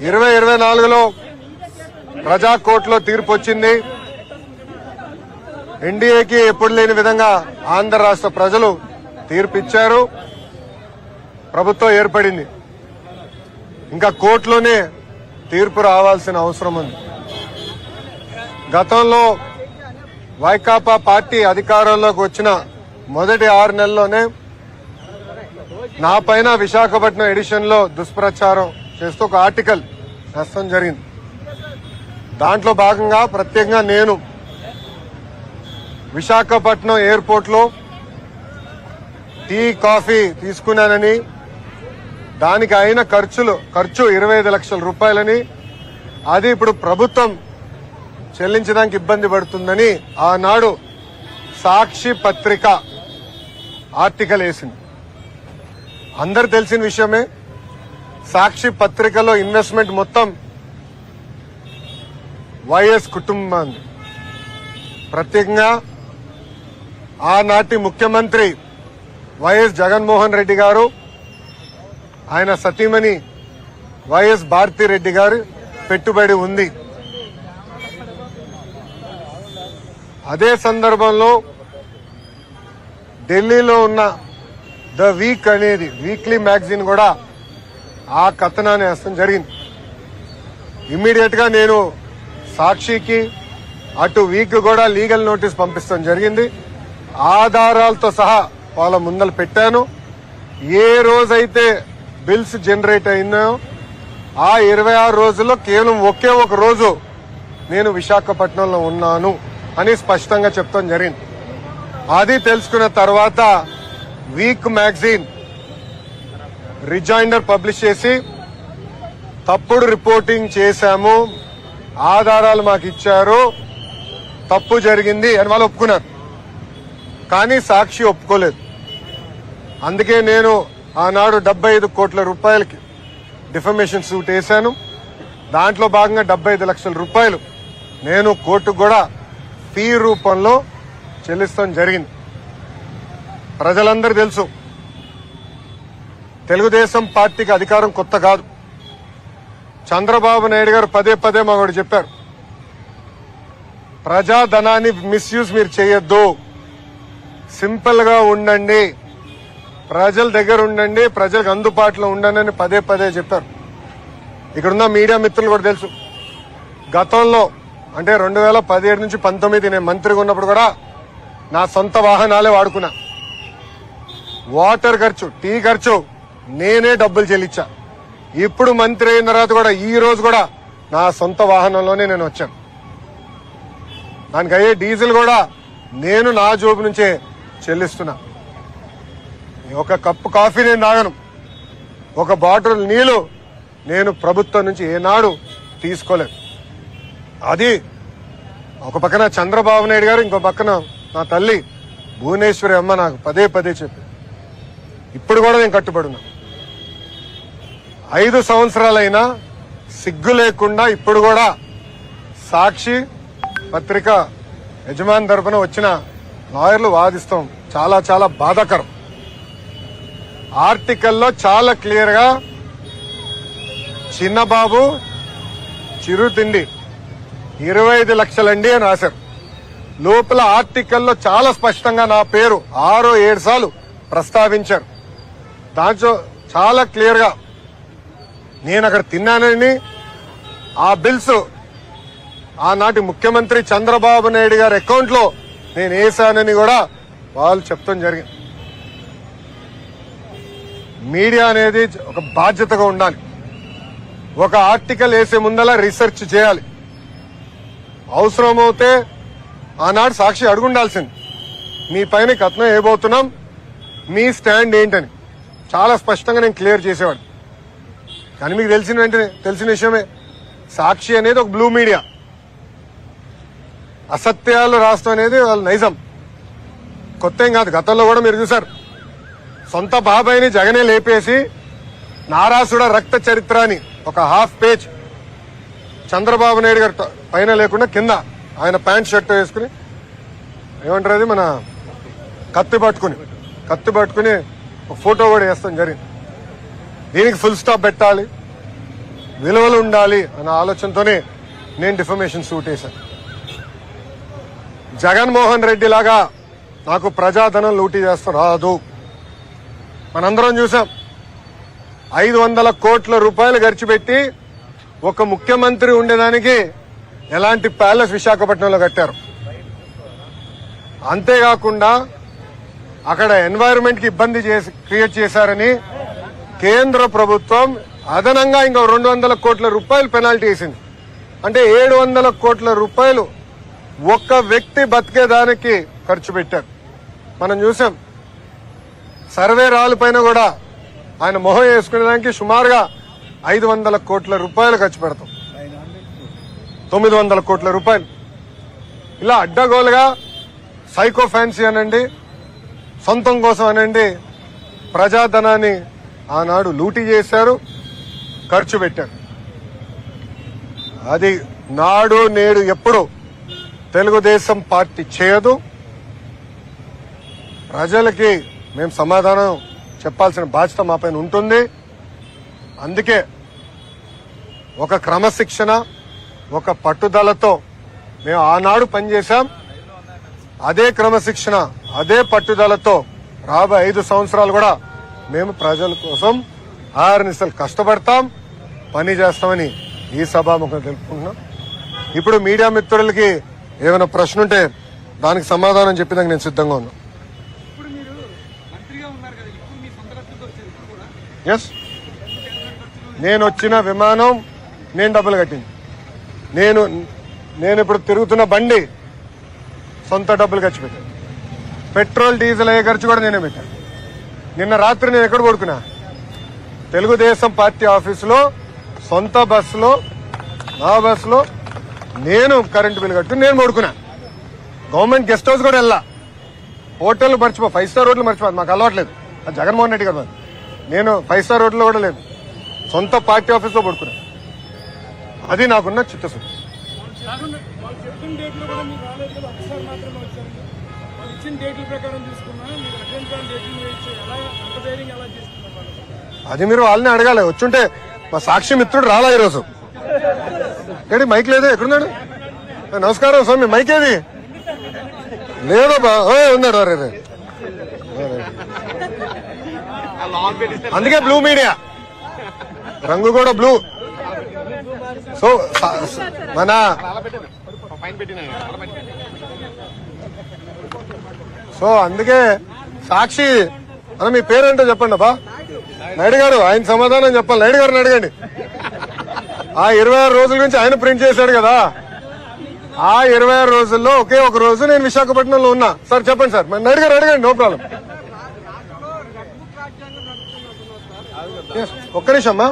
2024లో ప్రజా కోర్టులో తీర్పు వచ్చింది. ఎన్డీఏకి ఎప్పుడు లేని విధంగా ఆంధ్ర రాష్ట్ర ప్రజలు తీర్పు ఇచ్చారు. ప్రభుత్వం ఏర్పడింది. ఇంకా కోర్టులోనే తీర్పు రావాల్సిన అవసరం ఉంది. గతంలో వైకాపా పార్టీ అధికారంలోకి వచ్చిన మొదటి 6 నెలల్లోనే నా పైన విశాఖపట్నం ఎడిషన్ లో దుష్ప్రచారం చేస్తూ ఒక ఆర్టికల్ రాయడం జరిగింది. దాంట్లో భాగంగా ప్రత్యేకంగా నేను విశాఖపట్నం ఎయిర్పోర్ట్ లో టీ కాఫీ తీసుకున్నానని, దానికి అయిన ఖర్చు 25 లక్షల రూపాయలని, అది ఇప్పుడు ప్రభుత్వం చెల్లించడానికి ఇబ్బంది పడుతుందని ఆనాడు సాక్షి పత్రిక ఆర్టికల్ వేసింది. అందరు తెలిసిన విషయమే. సాక్షి పత్రికలో ఇన్వెస్ట్మెంట్ మొత్తం వైఎస్ కుటుంబం. ప్రత్యేకంగా ఆనాటి ముఖ్యమంత్రి వైఎస్ జగన్మోహన్ రెడ్డి గారు, ఆయన సతీమణి వైఎస్ భారతిరెడ్డి గారు పెట్టుబడి ఉంది. అదే సందర్భంలో ఢిల్లీలో ఉన్న ద వీక్ అనేది వీక్లీ మ్యాగజైన్ కూడా ఆ కథనాన్ని వేయడం జరిగింది. ఇమ్మీడియట్ గా నేను సాక్షికి అటు వీక్ కూడా లీగల్ నోటీస్ పంపిస్తాం జరిగింది. ఆధారాలతో సహా వాళ్ళ ముందలు పెట్టాను. ఏ రోజైతే బిల్స్ జనరేట్ అయినాయో ఆ 26 రోజుల్లో కేవలం ఒకే ఒక రోజు నేను విశాఖపట్నంలో ఉన్నాను అని స్పష్టంగా చెప్తాం జరిగింది. అది తెలుసుకున్న తర్వాత వీక్ మ్యాగజైన్ రిజైండర్ పబ్లిష్ చేసి తప్పుడు రిపోర్టింగ్ చేశాము, ఆధారాలు మాకు ఇచ్చారు, తప్పు జరిగింది అని వాళ్ళు ఒప్పుకున్నారు. కానీ సాక్షి ఒప్పుకోలేదు. అందుకే నేను ఆనాడు 75 కోట్ల రూపాయలకి డిఫమేషన్ సూట్ వేశాను. దాంట్లో భాగంగా 75 లక్షల రూపాయలు నేను కోర్టుకు కూడా ఫీ రూపంలో చెల్లిస్తాం జరిగింది. ప్రజలందరూ తెలుసు, తెలుగుదేశం పార్టీకి అధికారం కొత్త కాదు. చంద్రబాబు నాయుడు గారు పదే పదే మాకు చెప్పారు, ప్రజాధనాన్ని మిస్యూజ్ మీరు చేయొద్దు, సింపుల్ గా ఉండండి, ప్రజల దగ్గర ఉండండి, ప్రజలకు అందుబాటులో ఉండండి అని పదే పదే చెప్పారు. ఇక్కడున్న మీడియా మిత్రులు కూడా తెలుసు, గతంలో అంటే 2017 నుంచి 19 నేను మంత్రిగా ఉన్నప్పుడు కూడా నా సొంత వాహనాలే వాడుకున్నా. వాటర్ ఖర్చు, టీ ఖర్చు నేనే డబ్బులు చెల్లించా. ఇప్పుడు మంత్రి అయిన తర్వాత కూడా ఈ రోజు కూడా నా సొంత వాహనంలోనే నేను వచ్చాను. దానికి అయ్యే డీజిల్ కూడా నేను నా జోబు నుంచే చెల్లిస్తున్నా. ఒక కప్పు కాఫీ నేను తాగను, ఒక బాటిల్ నీళ్లు నేను ప్రభుత్వం నుంచి ఏనాడు తీసుకోలేదు. అది ఒక పక్కన చంద్రబాబు నాయుడు గారు, ఇంకో పక్కన నా తల్లి భువనేశ్వరి అమ్మ నాకు పదే పదే చెప్పి ఇప్పుడు కూడా నేను కట్టుబడున్నా. 5 సంవత్సరాలైనా సిగ్గు లేకుండా ఇప్పుడు కూడా సాక్షి పత్రిక యజమాని తరపున వచ్చిన లాయర్లు వాదిస్తాం. చాలా చాలా బాధాకరం. ఆర్టికల్లో చాలా క్లియర్ గా చిన్నబాబు చిరుతిండి 25 లక్షలండి అని రాశారు. లోపల ఆర్టికల్లో చాలా స్పష్టంగా నా పేరు 6-7 సార్లు ప్రస్తావించారు. దాంట్లో చాలా క్లియర్ గా నేను అక్కడ తిన్నానని, ఆ బిల్స్ ఆనాటి ముఖ్యమంత్రి చంద్రబాబు నాయుడు గారి అకౌంట్ లో నేను వేశానని కూడా వాళ్ళు చెప్తాం జరిగింది. మీడియా అనేది ఒక బాధ్యతగా ఉండాలి. ఒక ఆర్టికల్ వేసే ముందలా రీసెర్చ్ చేయాలి. అవసరమైతే ఆనాడు సాక్షి అడుగుండాల్సింది, మీ పైన కథనం వేయబోతున్నాం, మీ స్టాండ్ ఏంటని చాలా స్పష్టంగా నేను క్లియర్ చేసేవాడు. కానీ మీకు తెలిసిన విషయమే, సాక్షి అనేది ఒక బ్లూ మీడియా. అసత్యాలు రాష్ట్రం అనేది వాళ్ళ నైజం, కొత్త ఏం కాదు. గతంలో కూడా మీరు చూసారు, సొంత బాబాయిని జగనే లేపేసి నారాసుడ రక్త చరిత్ర అని ఒక హాఫ్ పేజ్ చంద్రబాబు నాయుడు గారి పైన లేకుండా కింద ఆయన ప్యాంట్ షర్ట్ వేసుకుని, ఏమంటారు అది, మన కత్తి పట్టుకుని ఒక ఫోటో కూడా వేస్తాం జరిగింది. దీనికి ఫుల్ స్టాప్ పెట్టాలి. విలువలు ఉండాలి అన్న ఆలోచనతోనే నేను డిఫమేషన్ సూట్ వేశాను. జగన్మోహన్ రెడ్డి లాగా నాకు ప్రజాధనం లూటీ చేస్తూ రాదు. మనందరం చూసాం, 500 కోట్ల రూపాయలు ఖర్చు పెట్టి ఒక ముఖ్యమంత్రి ఉండేదానికి ఎలాంటి ప్యాలెస్ విశాఖపట్నంలో కట్టారు. అంతేకాకుండా అక్కడ ఎన్వైరన్మెంట్ కి ఇబ్బంది క్రియేట్ చేశారని కేంద్ర ప్రభుత్వం అదనంగా ఇంకా 200 కోట్ల రూపాయలు పెనాల్టీ వేసింది. అంటే 700 కోట్ల రూపాయలు ఒక్క వ్యక్తి బతికేదానికి ఖర్చు పెట్టారు. మనం చూసాం, సర్వే రాళ్ళ పైన కూడా ఆయన మొహం వేసుకునేదానికి సుమారుగా 500 కోట్ల రూపాయలు ఖర్చు పెడతాం. 900 కోట్ల రూపాయలు ఇలా అడ్డగోలుగా సైకో ఫ్యాన్సీ అనండి, సొంతం కోసం అనండి, ప్రజాధనాన్ని ఆనాడు లూటీ చేశారు, ఖర్చు పెట్టారు. అది నాడు నేడు ఎప్పుడు తెలుగుదేశం పార్టీ చేయదు. ప్రజలకి మేము సమాధానం చెప్పాల్సిన బాధ్యత మా పైన ఉంటుంది. అందుకే ఒక క్రమశిక్షణ, ఒక పట్టుదలతో మేము ఆనాడు పనిచేశాం. అదే క్రమశిక్షణ, అదే పట్టుదలతో రాబోయే 5 సంవత్సరాలు కూడా మేము ప్రజల కోసం ఆర్నిసలు కష్టపడతాం, పని చేస్తామని ఈ సభాముఖంగా తెలుపుకుంటున్నాం. ఇప్పుడు మీడియా మిత్రులకి ఏమైనా ప్రశ్న ఉంటే దానికి సమాధానం చెప్పేందుకు నేను సిద్ధంగా ఉన్నా. ఎస్, నేను వచ్చిన విమానం నేను డబ్బులు కట్టింది. నేను ఇప్పుడు తిరుగుతున్న బండి సొంత డబ్బులు ఖర్చు పెట్టాను. పెట్రోల్ డీజిల్ అయ్యే ఖర్చు కూడా నేనే పెట్టాను. నిన్న రాత్రి నేను ఎక్కడ పడుకున్నా? తెలుగుదేశం పార్టీ ఆఫీసులో, సొంత బస్సులో, నా బస్సులో నేను కరెంటు బిల్లు కట్టుకుని నేను పడుకున్నా. గవర్నమెంట్ గెస్ట్ హౌస్ కూడా వెళ్ళా. హోటల్ మర్చిపో, 5 స్టార్ హోటల్ మర్చిపో, మాకు అలవాట్లేదు. అది జగన్మోహన్ రెడ్డి గారు. నేను 5 స్టార్ హోటల్లో కూడా లేదు, సొంత పార్టీ ఆఫీస్లో పడుకున్నా. అది నాకున్న చిత్తశుద్ధి. అది మీరు వాళ్ళని అడగాలి. వచ్చుంటే మా సాక్షి మిత్రుడు రాలా ఈరోజు. ఏడి మైక్ లేదు, ఎక్కడున్నాడు? నమస్కారం స్వామి, మైక్ ఏది? లేదబ్బా, ఉన్నాడు. అరే అందుకే బ్లూ మీడియా, రంగు కూడా బ్లూ. సో మన అందుకే సాక్షి అన్న, మీ పేరేంటో చెప్పండి అబ్బా. నాయుడు గారు, ఆయన సమాధానం చెప్పాలి. నాయుడు గారిని అడగండి. ఆ 26 రోజుల నుంచి ఆయన ప్రింట్ చేశాడు కదా. ఆ 26 రోజుల్లో ఒకే ఒక రోజు నేను విశాఖపట్నంలో ఉన్నా. సార్ చెప్పండి సార్. నాయుడు గారు అడగండి, నో ప్రాబ్లం. ఒక్క నిమిషం అమ్మా.